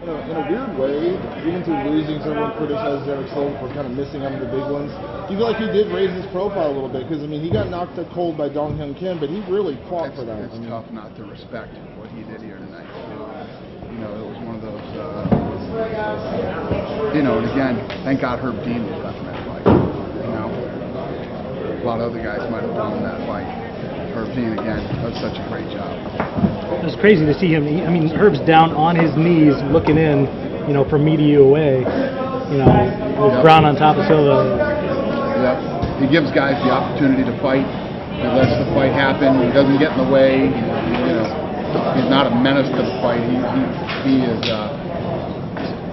in a weird way, even through losing, someone criticized Derek Silva for kind of missing on the big ones. Do you feel like he did raise his profile a little bit? Because, I mean, he got knocked out cold by Dong Hyun Kim, but he really fought for that. It's tough not to respect what he did here tonight. You know, it was one of those, you know, and again, thank God Herb Dean was left in that fight. You know, a lot of other guys might have won that fight. Herb Dean, again, does such a great job. It was crazy to see him. I mean, Herb's down on his knees looking in, you know, from media away, you know, with Brown on top of Silva. Yep. He gives guys the opportunity to fight. He lets the fight happen. He doesn't get in the way. You know, he's not a menace to the fight. He is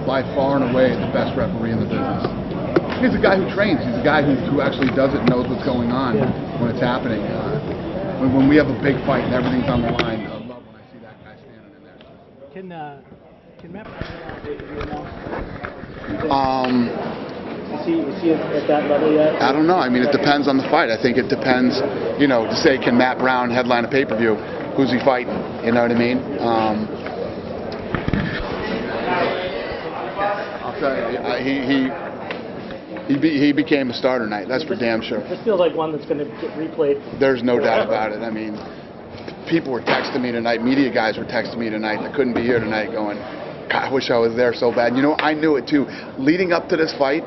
by far and away the best referee in the business. He's a guy who trains. He's a guy who actually does it and knows what's going on when it's happening. When we have a big fight and everything's on the line, I love when I see that guy standing in there. Can Matt? Is he at that level yet? I don't know. I mean, it depends on the fight. I think it depends, you know, to say, can Matt Brown headline a pay-per-view? Who's he fighting? You know what I mean? I'll tell you, he became a starter tonight. That's for damn sure. This feels like one that's going to get replayed. There's no doubt about it. I mean, people were texting me tonight. Media guys were texting me tonight that couldn't be here tonight going, God, I wish I was there so bad. You know, I knew it too. Leading up to this fight,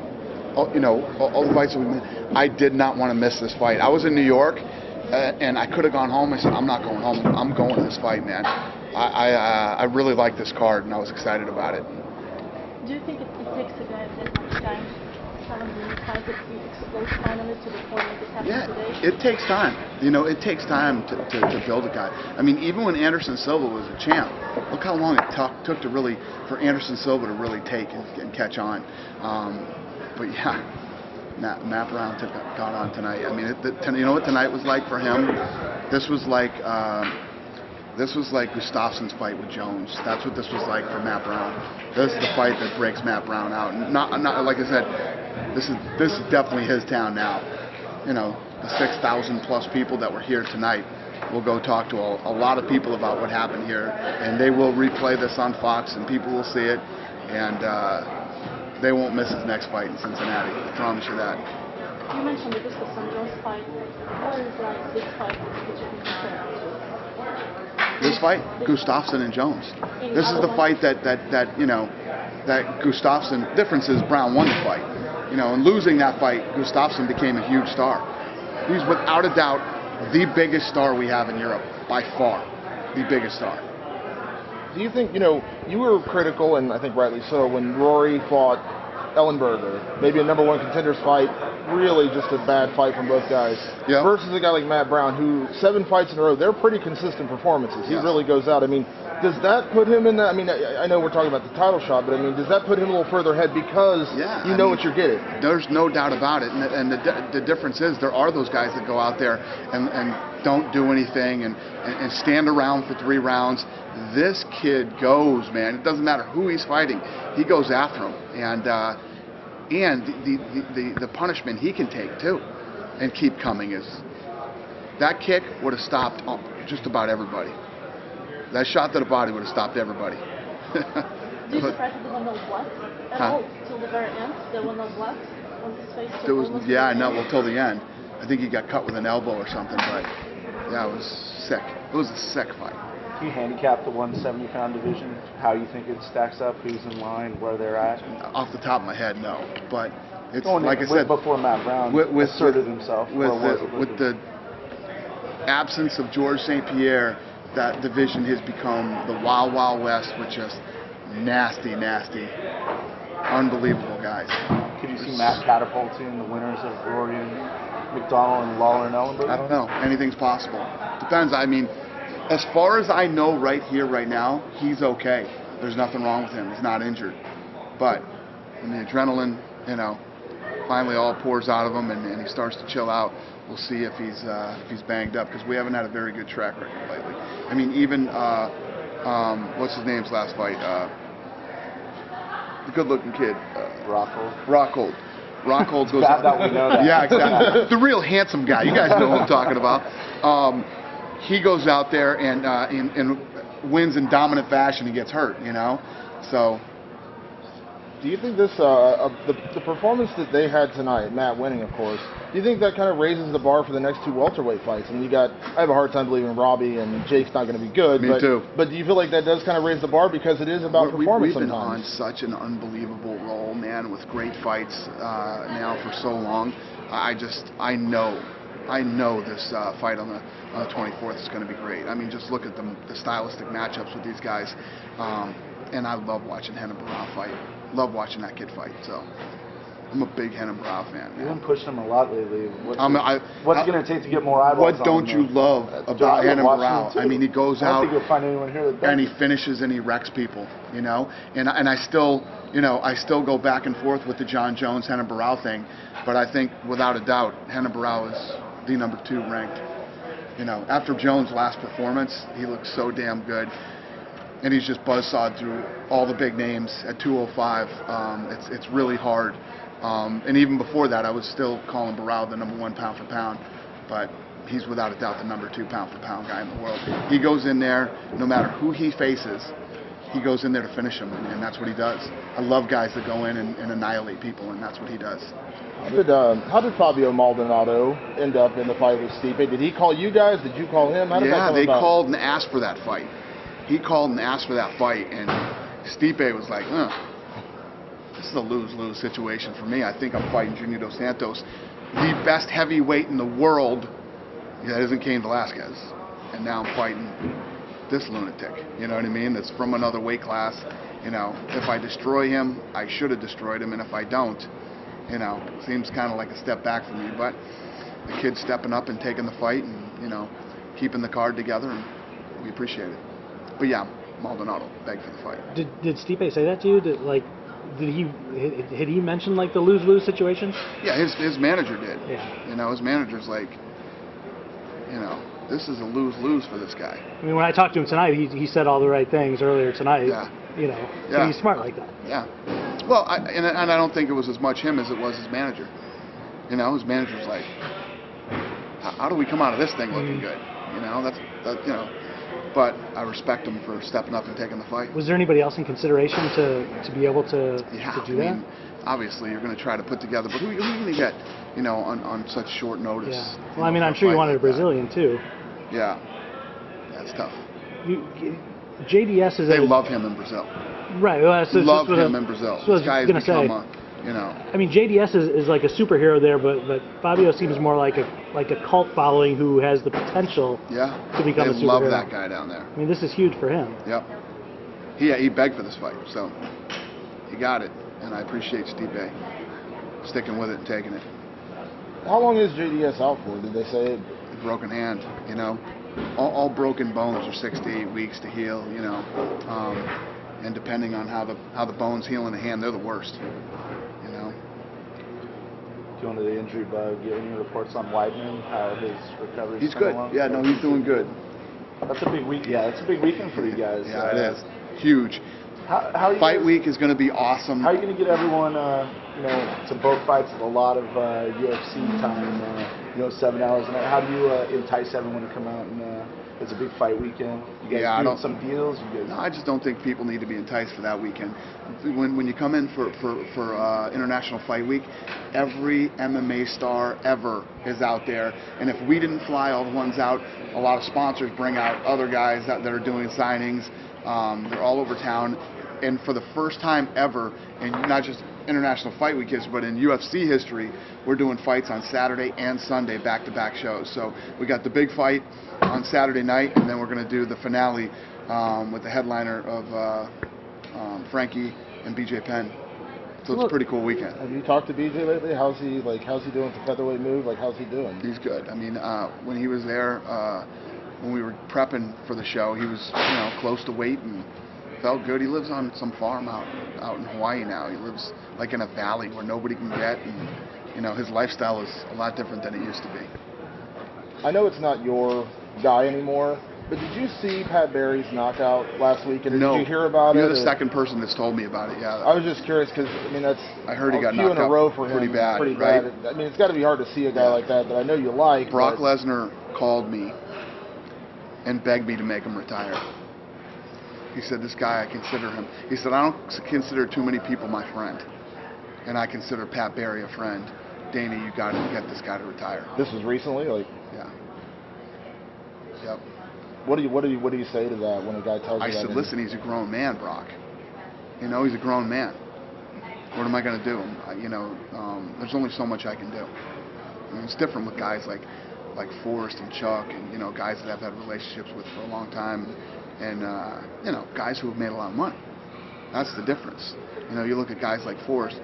you know, all the fights that we made, I did not want to miss this fight. I was in New York, and I could have gone home. I said, I'm not going home. I'm going to this fight, man. I really like this card, and I was excited about it. Do you think it takes a guy that much time to tell him the fight that he explodes finally to the point that this happened today? It takes time. You know, it takes time to build a guy. I mean, even when Anderson Silva was a champ, look how long it took to really, for Anderson Silva to really take and catch on. But yeah, Matt Brown got on tonight. I mean, you know what tonight was like for him? This was like Gustafsson's fight with Jones. That's what this was like for Matt Brown. This is the fight that breaks Matt Brown out. Not like I said, this is definitely his town now. You know, the 6,000 plus people that were here tonight will go talk to a lot of people about what happened here, and they will replay this on Fox, and people will see it, and they won't miss his next fight in Cincinnati. I promise you that. You mentioned the Gustafsson-Jones fight. What is this fight that you can compare to? This fight, Gustafsson and Jones. This is the fight that you know, that Gustafsson. Difference is Brown won the fight. You know, and losing that fight, Gustafsson became a huge star. He's without a doubt the biggest star we have in Europe, by far, the biggest star. Do you think, you know, you were critical, and I think rightly so, when Rory fought Ellenberger, maybe a #1 contenders fight, really just a bad fight from both guys, versus a guy like Matt Brown, who 7 fights in a row, they're pretty consistent performances. He really goes out. I mean, does that put him in that? I mean, I know we're talking about the title shot, but I mean, does that put him a little further ahead because you know what you're getting? There's no doubt about it, and the difference is there are those guys that go out there and don't do anything and stand around for 3 rounds. This kid goes, man. It doesn't matter who he's fighting. He goes after him, and the punishment he can take too, and keep coming is that kick would have stopped just about everybody. That shot to the body would have stopped everybody. Do you surprise that they were not blocked at all till the very end? They were not blocked on his face. There was, I know. Well, till the end, I think he got cut with an elbow or something, but yeah, it was sick. It was a sick fight. Can you handicap the 170-pound division? How you think it stacks up? Who's in line? Where they're at? Off the top of my head, no. But it's like I said before Matt Brown asserted himself. With the absence of Georges St. Pierre, that division has become the Wild Wild West with just nasty, unbelievable guys. Could you see Matt catapulting the winners of Rory and McDonald and Lawler and Ellenberger? I don't know. Anything's possible. Depends. I mean, as far as I know right here, right now, he's okay. There's nothing wrong with him. He's not injured. But when the adrenaline, you know, finally all pours out of him and he starts to chill out, we'll see if he's banged up, because we haven't had a very good track record lately. I mean, even what's his name's last fight? The good-looking kid. Rockhold. Rockhold goes bad that we know that. Yeah, exactly. The real handsome guy. You guys know what I'm talking about. He goes out there and wins in dominant fashion and gets hurt, you know. So Do you think this, the performance that they had tonight, Matt winning, of course, do you think that kind of raises the bar for the next two welterweight fights? I mean, I have a hard time believing Robbie and Jake's not going to be good. Me too. But do you feel like that does kind of raise the bar because it is about performance We've been sometimes? on such an unbelievable roll, man, with great fights now for so long. I know this fight on the 24th is going to be great. I mean, just look at the stylistic matchups with these guys. And I love watching Renan Barão fight. Love watching that kid fight. So I'm a big Renan Barão fan. You've been pushing him a lot lately. What's it going to take to get more eyeballs? What don't you love about Renan Barão? I mean, he goes out I don't think you'll find anyone here that does. and he finishes and he wrecks people. You know, and I still, I still go back and forth with the John Jones Renan Barão thing, but I think without a doubt Renan Barão is the number 2 ranked. After Jones' last performance, he looked so damn good. And he's just buzzsawed through all the big names at 205. It's really hard. And even before that, I was still calling Barão the number 1 pound for pound. But he's without a doubt the number 2 pound for pound guy in the world. He goes in there, no matter who he faces, he goes in there to finish him, and that's what he does. I love guys that go in and annihilate people, and that's what he does. How did Fabio Maldonado end up in the fight with Stipe? Did he call you guys? Did you call him? How did that come they about? called and asked for that fight. He called and asked for that fight, and Stipe was like, this is a lose-lose situation for me. I think I'm fighting Junior Dos Santos, the best heavyweight in the world. That isn't Cain Velasquez. And now I'm fighting this lunatic. You know what I mean? That's from another weight class. If I destroy him, I should have destroyed him, and if I don't, seems kind of like a step back for me. But the kid's stepping up and taking the fight and, keeping the card together, and we appreciate it. But yeah, Maldonado begged for the fight. Did Stipe say that to you? Had he mentioned like the lose-lose situation? Yeah, his manager did. Yeah. His manager's like, this is a lose-lose for this guy. I mean, when I talked to him tonight, he said all the right things earlier tonight. Yeah. So he's smart like that. Yeah. Well, and I don't think it was as much him as it was his manager. His manager's like, how do we come out of this thing looking good? But I respect him for stepping up and taking the fight. Was there anybody else in consideration to be able to do that? Obviously, you're going to try to put together, but who are you going to get, on such short notice? Yeah. Well, I mean, I'm sure you wanted a Brazilian too. Yeah. That's tough. JDS is. They love him in Brazil. Right. Well, love him in Brazil. This guy has become I mean, JDS is like a superhero there, but Fabio seems more like a cult following who has the potential to become a superhero. They love that guy down there. I mean, this is huge for him. Yep. He begged for this fight, so he got it, and I appreciate Stipe sticking with it and taking it. How long is JDS out for? Did they say it? A broken hand, All broken bones are 6 to 8 weeks to heal, and depending on how the bones heal in the hand, they're the worst. Going to the injury bug, any reports on Weidman, how his recovery? He's good. Along? Yeah, no, he's doing good. That's a big week. Yeah, that's a big weekend for you guys. Yeah, it is huge. How Fight week is going to be awesome. How are you going to get everyone, to both fights with a lot of UFC time, 7 hours a night? How do you entice everyone to come out and? It's a big fight weekend. You guys doing some deals? No, I just don't think people need to be enticed for that weekend. When you come in for International Fight Week, every MMA star ever is out there. And if we didn't fly all the ones out, a lot of sponsors bring out other guys that are doing signings. They're all over town. And for the first time ever, and not just International Fight Week but in UFC history, we're doing fights on Saturday and Sunday, back-to-back shows. So we got the big fight on Saturday night, and then we're going to do the finale with the headliner of Frankie and BJ Penn. So it's a pretty cool weekend. Have you talked to BJ lately? How's he doing with the featherweight move? How's he doing? He's good. I mean, when he was there, when we were prepping for the show, he was close to weight and felt good. He lives on some farm out in Hawaii now. He lives like in a valley where nobody can get, and his lifestyle is a lot different than it used to be. I know it's not your guy anymore, but did you see Pat Barry's knockout last week? And No. Did you hear about it? You're the second person that's told me about it. Yeah. I was just curious because that's I heard he got a few knocked in a out row for him. pretty bad, Pretty right? bad. I mean, it's got to be hard to see a guy like that I know you like. Brock Lesnar called me and begged me to make him retire. He said, this guy, I consider him. He said, I don't consider too many people my friend, and I consider Pat Barry a friend. Dana, you got to get this guy to retire. This was recently, like. Yeah. Yep. What do you say to that when a guy tells you I that? said, listen, he's a grown man, Brock. You know, he's a grown man. What am I going to do? There's only so much I can do. I mean, it's different with guys like Forrest and Chuck, and guys that I've had relationships with for a long time, and guys who have made a lot of money. That's the difference. You look at guys like Forrest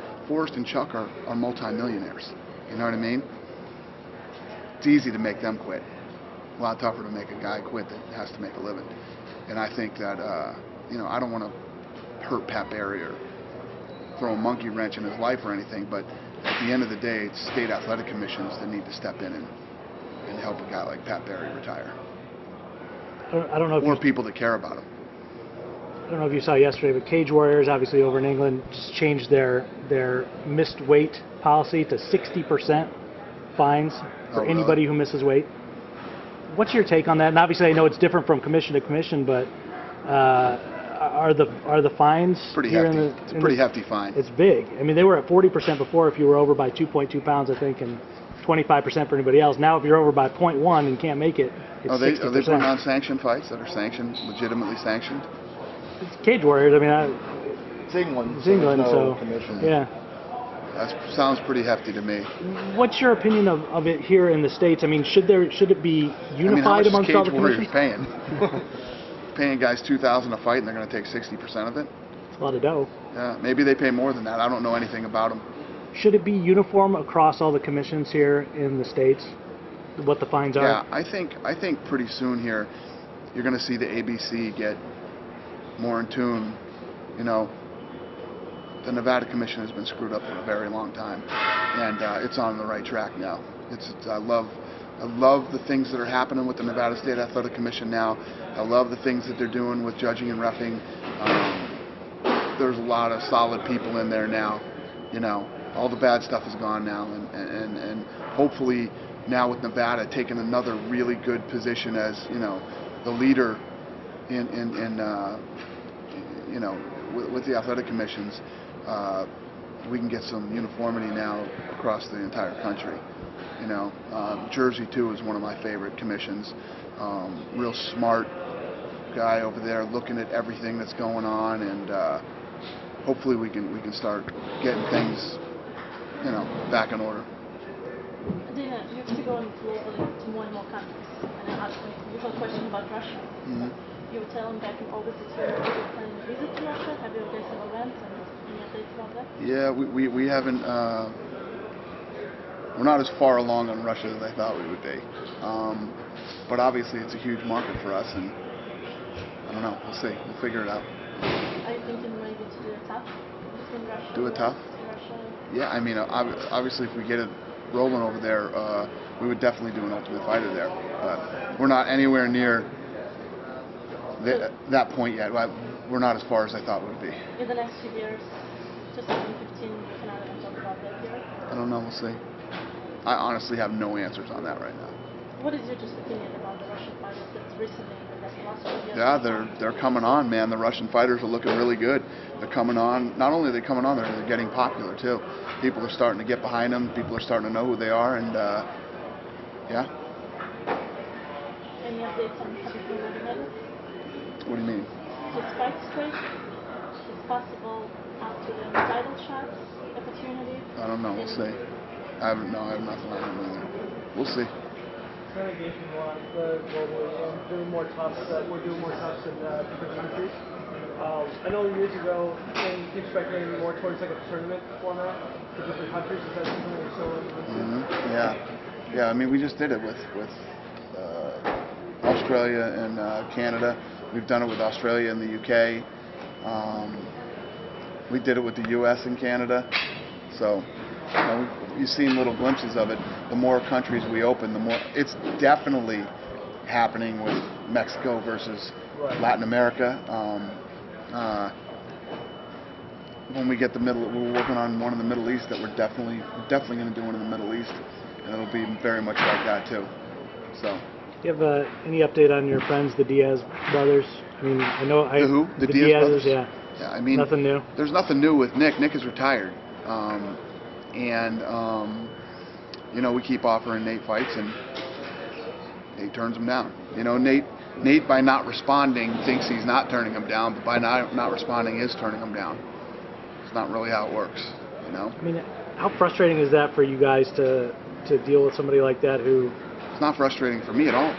and Chuck are multi-millionaires. You know what I mean? It's easy to make them quit. A lot tougher to make a guy quit that has to make a living. And I think that I don't want to hurt Pat Barry or throw a monkey wrench in his life or anything, but at the end of the day, it's state athletic commissions that need to step in and help a guy like Pat Barry retire. I don't know if or people that care about him. I don't know if you saw yesterday, but Cage Warriors, obviously over in England, just changed their missed weight policy to 60% fines for anybody who misses weight. What's your take on that? And obviously, I know it's different from commission to commission, but are the fines pretty here hefty? It's a pretty hefty fine. It's big. I mean, they were at 40% before if you were over by 2.2 pounds, I think, and 25% for anybody else. Now, if you're over by 0.1 and can't make it, it's 60%. Are they putting on sanctioned fights that are sanctioned, legitimately sanctioned? It's Cage Warriors. I mean, it's England. It's England, no so commission. yeah. That sounds pretty hefty to me. What's your opinion of it here in the States? I mean, should it be unified amongst all the commissions? How much is Cage Warriors paying? Paying guys $2,000 a fight, and they're going to take 60% of it? It's a lot of dough. Yeah, maybe they pay more than that. I don't know anything about them. Should it be uniform across all the commissions here in the States? What the fines are? Yeah, I think pretty soon here, you're going to see the ABC get more in tune. The Nevada Commission has been screwed up for a very long time, and it's on the right track now. I love the things that are happening with the Nevada State Athletic Commission now. I love the things that they're doing with judging and reffing. There's a lot of solid people in there now. All the bad stuff is gone now, and hopefully now with Nevada taking another really good position as the leader with the athletic commissions. We can get some uniformity now across the entire country. Jersey too is one of my favorite commissions. Real smart guy over there, looking at everything that's going on, and hopefully we can start getting things, back in order. Dana, you have to go globally to more and more countries, and I asked you a question about Russia. Mm-hmm. You were telling back in August that you were planning a visit to Russia. Have you guys ever went? Any updates about that? Yeah, we haven't. We're not as far along on Russia as I thought we would be. But obviously, it's a huge market for us, and I don't know. We'll see. We'll figure it out. Are you thinking maybe to do a tough between Russia? Do a tough? Russia? Yeah, I mean, obviously, if we get it rolling over there, we would definitely do an Ultimate Fighter there. But we're not anywhere near that point yet. We're not as far as I thought we would be. In the next few years, 2015, you can either talk about that year? I don't know. We'll see. I honestly have no answers on that right now. What is your just opinion about the Russian fighters that's recently in the last few years? Yeah, they're coming on, man. The Russian fighters are looking really good. They're coming on. Not only are they coming on, they're getting popular too. People are starting to get behind them. People are starting to know who they are, and yeah. Any updates on Khabib Nurmagomedov? What do you mean? His fight streak is possible after the title shot opportunity. I don't know. We'll see. I have nothing on him. We'll see. Relegation wise, globally, and doing more tops. We're doing more tops in different countries. I know years ago, and you speculating more towards like a tournament format for different countries. Is that something you're still into? Yeah. I mean, we just did it with Australia and Canada. We've done it with Australia and the UK. We did it with the US and Canada. So, you've seen little glimpses of it. The more countries we open, the more. It's definitely happening with Mexico versus Latin America. When we get we're working on one in the Middle East that we're definitely going to do one in the Middle East, and it'll be very much like that too. So. Do you have any update on your friends, the Diaz Brothers? I mean, I know The who? The Diaz Diaz's, Brothers? yeah. Yeah, I mean, nothing new. There's nothing new with Nick. Nick is retired, you know, we keep offering Nate fights, and Nate turns them down. You know, Nate by not responding thinks he's not turning him down, but by not responding is turning him down. It's not really how it works. You know. I mean, how frustrating is that for you guys to deal with somebody like that who? It's not frustrating for me at all.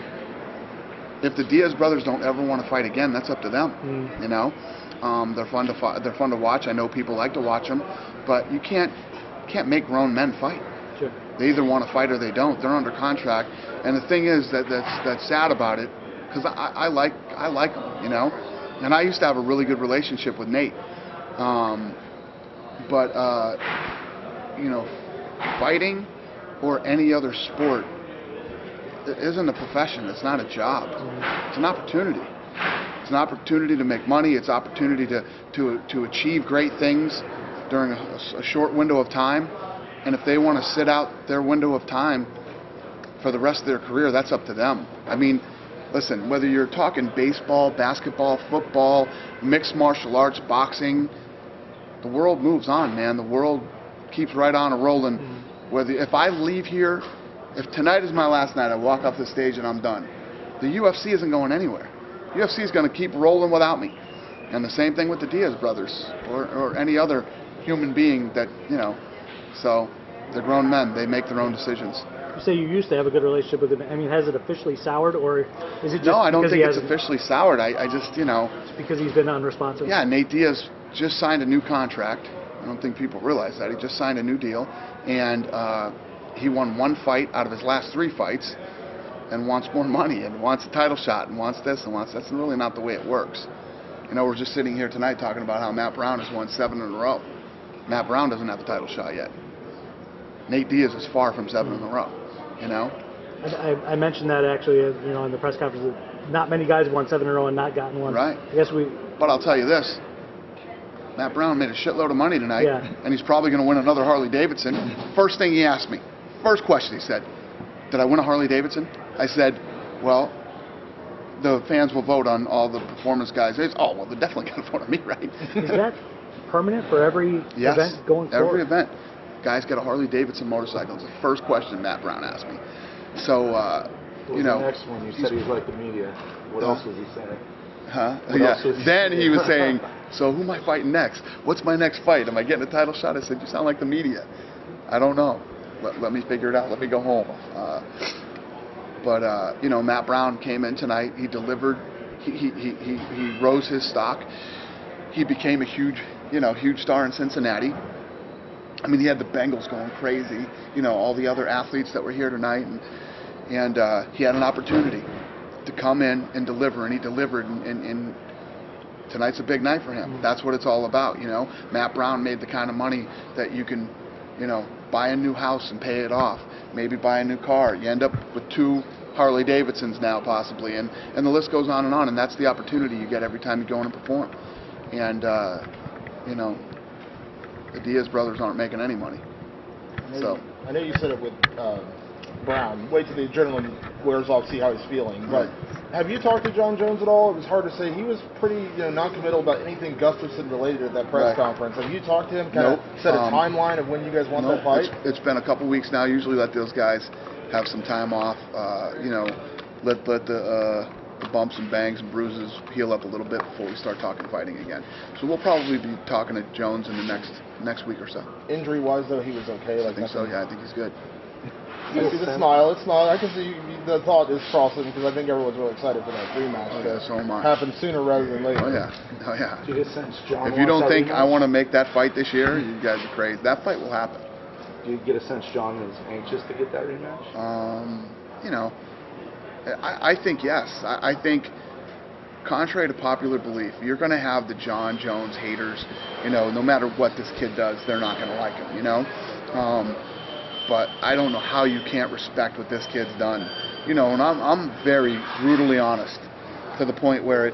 If the Diaz brothers don't ever want to fight again, that's up to them. You know, they're fun to watch. I know people like to watch them, but you can't make grown men fight. Sure. They either want to fight or they don't. They're under contract, and the thing is that's sad about it, because I like them, you know, and I used to have a really good relationship with Nate, but you know, fighting or any other sport isn't a profession. It's not a job. It's an opportunity. It's an opportunity to make money. It's an opportunity to achieve great things during a short window of time. And if they want to sit out their window of time for the rest of their career, that's up to them. I mean, listen, whether you're talking baseball, basketball, football, mixed martial arts, boxing, the world moves on, man. The world keeps right on a rolling. If I leave here, if tonight is my last night, I walk off the stage and I'm done, the UFC isn't going anywhere. UFC is going to keep rolling without me. And the same thing with the Diaz brothers or any other human being that, you know. So they're grown men. They make their own decisions. You say you used to have a good relationship with him. I mean, has it officially soured, or is it just No, I don't because think he it's officially soured. I just, you know. It's because he's been unresponsive? Yeah, Nate Diaz just signed a new contract. I don't think people realize that. He just signed a new deal. And he won one fight out of his last 3 fights and wants more money and wants a title shot and wants this and wants that. That's really not the way it works. You know, we're just sitting here tonight talking about how Matt Brown has won 7 in a row. Matt Brown doesn't have the title shot yet. Nate Diaz is far from 7 in a row, you know? I mentioned that actually, you know, in the press conference. Not many guys have won 7 in a row and not gotten one. Right. I guess we. But I'll tell you this. Matt Brown made a shitload of money tonight, and he's probably going to win another Harley Davidson. First thing he asked me, first question he said, did I win a Harley Davidson? I said, well, the fans will vote on all the performance guys. Oh, well, they're definitely going to vote on me, right? Is that permanent for every event going forward? Every event. Guys get a Harley Davidson motorcycle. It's the first question Matt Brown asked me. So, you know. The next one, you said he was like the media. What else was he saying? Huh? Yeah. Then he was saying, so who am I fighting next? What's my next fight? Am I getting a title shot? I said, you sound like the media. I don't know. Let me figure it out. Let me go home. But you know, Matt Brown came in tonight. He delivered. He rose his stock. He became a huge star in Cincinnati. I mean, he had the Bengals going crazy. You know, all the other athletes that were here tonight, and he had an opportunity to come in and deliver, and he delivered. And tonight's a big night for him. That's what it's all about. You know, Matt Brown made the kind of money that you can, you know, buy a new house and pay it off. Maybe buy a new car. You end up with 2 Harley Davidsons now, possibly, and the list goes on, and that's the opportunity you get every time you go in and perform. And you know, the Diaz brothers aren't making any money. I know you said it with Brown. Wait till the adrenaline wears off, see how he's feeling. But have you talked to John Jones at all? It was hard to say. He was pretty, you know, non-committal about anything Gustafson related at that press conference. Have you talked to him? Kind of set a timeline of when you guys want that fight? It's been a couple weeks now. Usually let those guys have some time off. You know, let the bumps and bangs and bruises heal up a little bit before we start talking fighting again. So we'll probably be talking to Jones in the next week or so. Injury-wise, though, he was okay. I think so. Yeah, I think he's good. I see the smile. It's not. I can see the thought is crossing because I think everyone's really excited for that rematch so am I. happen sooner rather than later. Oh yeah. Do you sense John? If you don't think I want to make that fight this year, you guys are crazy. That fight will happen. Do you get a sense John is anxious to get that rematch? You know, I think yes. I think, contrary to popular belief, you're going to have the John Jones haters. You know, no matter what this kid does, they're not going to like him. You know. But I don't know how you can't respect what this kid's done. You know, and I'm very brutally honest to the point where it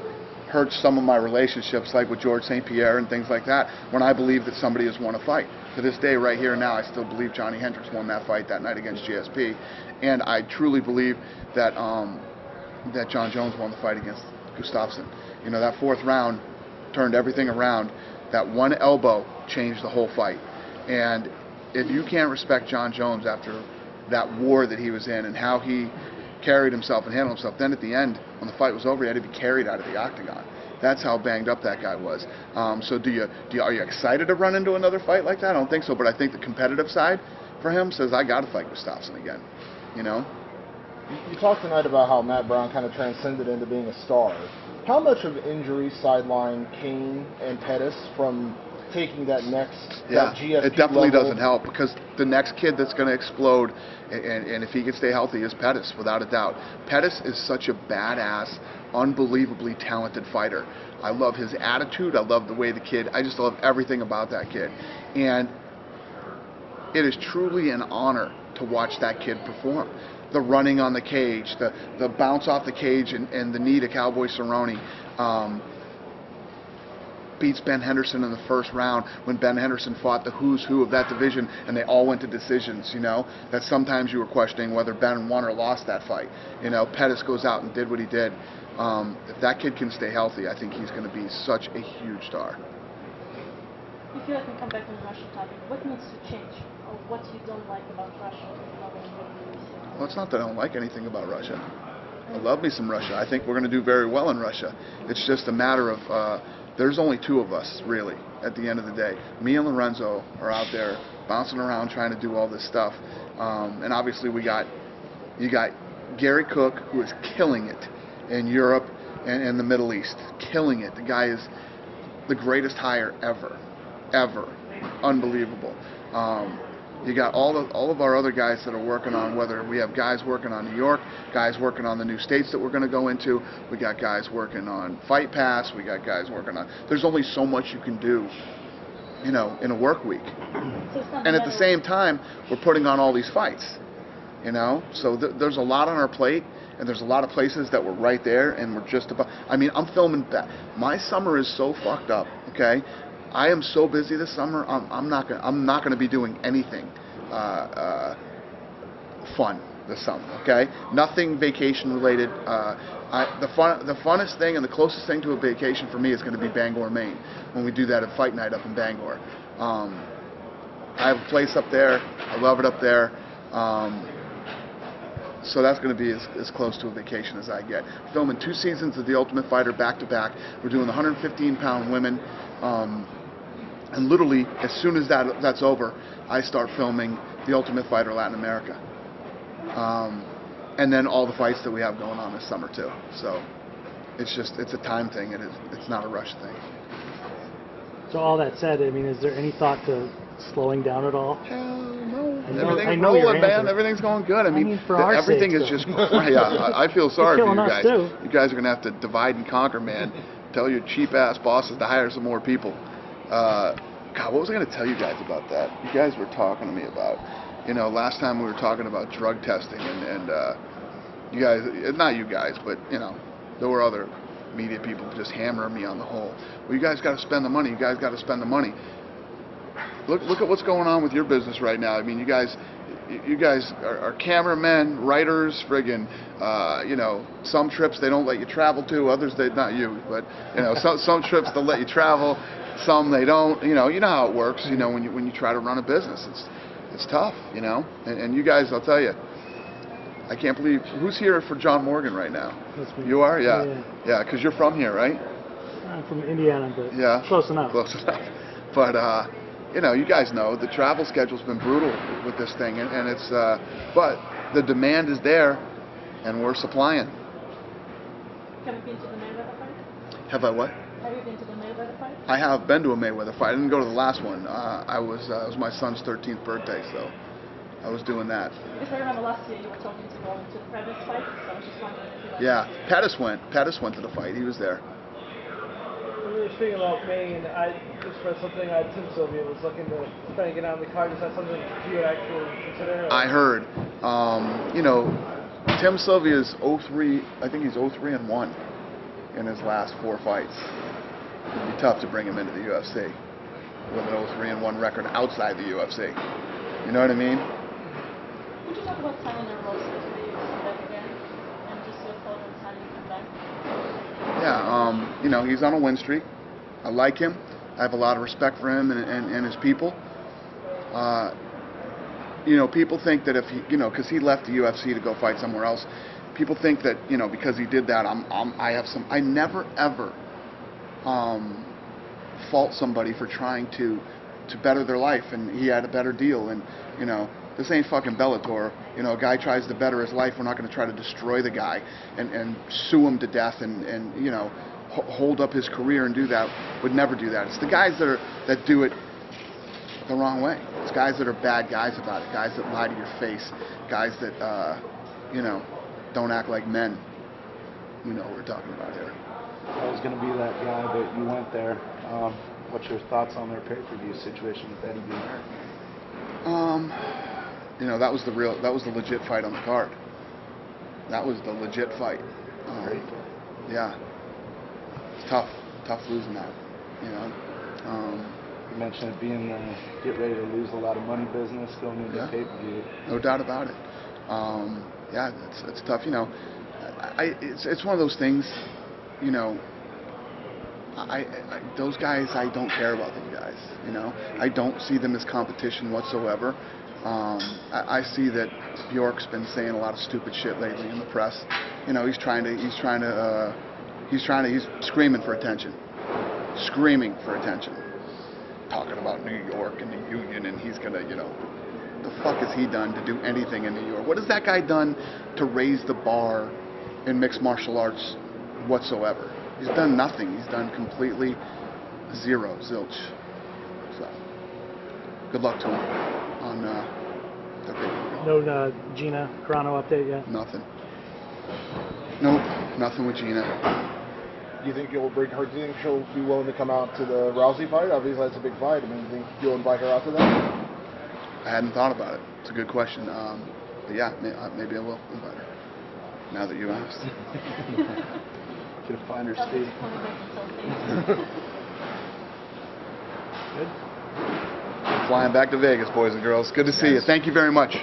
hurts some of my relationships, like with George St. Pierre and things like that, when I believe that somebody has won a fight. To this day, right here and now, I still believe Johnny Hendricks won that fight that night against GSP. And I truly believe that that John Jones won the fight against Gustafsson. You know, that 4th round turned everything around. That one elbow changed the whole fight. And if you can't respect John Jones after that war that he was in and how he carried himself and handled himself, then at the end, when the fight was over, he had to be carried out of the octagon. That's how banged up that guy was. So are you excited to run into another fight like that? I don't think so, but I think the competitive side for him says, I got to fight Gustafsson again, you know? You talked tonight about how Matt Brown kind of transcended into being a star. How much of injury sidelined Kane and Pettis from taking that next that GSP it definitely level? doesn't help, because the next kid that's going to explode, and if he can stay healthy, is Pettis, without a doubt. Pettis is such a badass, unbelievably talented fighter. I love his attitude. I love the way the kid, I just love everything about that kid. And it is truly an honor to watch that kid perform. The running on the cage, the bounce off the cage and the knee to Cowboy Cerrone. Beats Ben Henderson in the 1st round when Ben Henderson fought the who's who of that division, and they all went to decisions, you know, that sometimes you were questioning whether Ben won or lost that fight. You know, Pettis goes out and did what he did. If that kid can stay healthy, I think he's going to be such a huge star. If you can come back on the Russian topic, what needs to change, or what you don't like about Russia? Well, it's not that I don't like anything about Russia. I love me some Russia. I think we're going to do very well in Russia. It's just a matter of there's only 2 of us, really, at the end of the day. Me and Lorenzo are out there bouncing around trying to do all this stuff. And obviously you got Gary Cook, who is killing it in Europe and the Middle East. Killing it. The guy is the greatest hire ever. Unbelievable. You got all of our other guys that are working on, whether we have guys working on New York, guys working on the new states that we're going to go into. We got guys working on Fight Pass. We got guys working on. There's only so much you can do, you know, in a work week. And at the same time, we're putting on all these fights, you know. So there's a lot on our plate, and there's a lot of places that we're right there, and we're just about. I mean, I'm filming that. My summer is so fucked up. Okay. I am so busy this summer. I'm not gonna be doing anything fun this summer. Okay, nothing vacation related. The funnest thing and the closest thing to a vacation for me is going to be Bangor, Maine, when we do that at Fight Night up in Bangor. I have a place up there. I love it up there. So that's going to be as close to a vacation as I get. Filming 2 seasons of The Ultimate Fighter back to back. We're doing the 115-pound women. And literally, as soon as that's over, I start filming The Ultimate Fighter Latin America. And then all the fights that we have going on this summer, too. So it's a time thing, and it's not a rush thing. So all that said, I mean, is there any thought to slowing down at all? Hell no. I Everything's know your rolling, man. answer. Everything's going good. I mean for our everything sakes, is just. though. Yeah, I feel sorry for killing you us, guys. too. You guys are going to have to divide and conquer, man. Tell your cheap-ass bosses to hire some more people. God, what was I going to tell you guys about that? You guys were talking to me about, you know, last time we were talking about drug testing, and you guys, not you guys, but, you know, there were other media people just hammering me on the whole. Well, you guys got to spend the money. You guys got to spend the money. Look at what's going on with your business right now. I mean, you guys are cameramen, writers, friggin', you know, some trips they don't let you travel to, others not you, but, you know, some trips they'll let you travel, some they don't. You know how it works. You know, when you try to run a business, it's tough. You know, and you guys, I'll tell you, I can't believe who's here for John Morgan right now. That's me. You are, yeah, because you're from here, right? I'm from Indiana, but yeah, close enough. Close enough. But you know, you guys know the travel schedule's been brutal with this thing, and it's but the demand is there, and we're supplying. Have you been to the Mayweather fight? Have I what? Have you been to the Mayweather fight? I have been to a Mayweather fight. I didn't go to the last one. It was my son's 13th birthday, so I was doing that. Because I remember last year you were talking to going to the private fight, so I was just wondering if you got Yeah, Pettis went to the fight. He was there. We were speaking about Maine. I just read something. Tim Sylvia was looking to try to get on the card. Is that something you would actually consider? I heard. You know, Tim Sylvia's 0-3. I think he's 0-3-1 in his last 4 fights. It'd be tough to bring him into the UFC with an 0-3-1 record outside the UFC. You know what I mean? Would you talk about Tanya Rose as we come back again? And just your thought on Tanya Yeah, you know, he's on a win streak. I like him. I have a lot of respect for him and his people. You know, people think that if he, you know, because he left the UFC to go fight somewhere else, people think that, you know, because he did that, I never ever fault somebody for trying to better their life, and he had a better deal, and, you know, this ain't fucking Bellator. You know, a guy tries to better his life, we're not going to try to destroy the guy and sue him to death and you know, hold up his career and do that. Would never do that. It's the guys that do it the wrong way. It's guys that are bad guys about it, guys that lie to your face, guys that, you know, don't act like men. We know what we're talking about here. I was going to be that guy, but you went there. What's your thoughts on their pay-per-view situation with Eddie being hurt? You know, that was the legit fight on the card. That was the legit fight. Yeah. It's tough losing that, you know. You mentioned it being get ready to lose a lot of money business going into pay-per-view. No doubt about it. Yeah, it's tough. You know, it's one of those things. You know, those guys, I don't care about those guys. You know, I don't see them as competition whatsoever. I see that Bjork's been saying a lot of stupid shit lately in the press. You know, he's screaming for attention. Screaming for attention. Talking about New York and the union, and he's gonna, you know, the fuck has he done to do anything in New York? What has that guy done to raise the bar in mixed martial arts whatsoever? He's done nothing. He's done completely zero, zilch. So, good luck to him on the pay-per-view. No Gina Carano update yet? Nothing. Nope, nothing with Gina. Do you think you'll bring her? Do you think she'll be willing to come out to the Rousey fight? Obviously, that's a big fight. I mean, do you think you'll invite her out to that? I hadn't thought about it. It's a good question. But yeah, maybe I will invite her. Now that you asked. Should find her Steve. Flying back to Vegas, boys and girls. Good to see you. Thank you very much.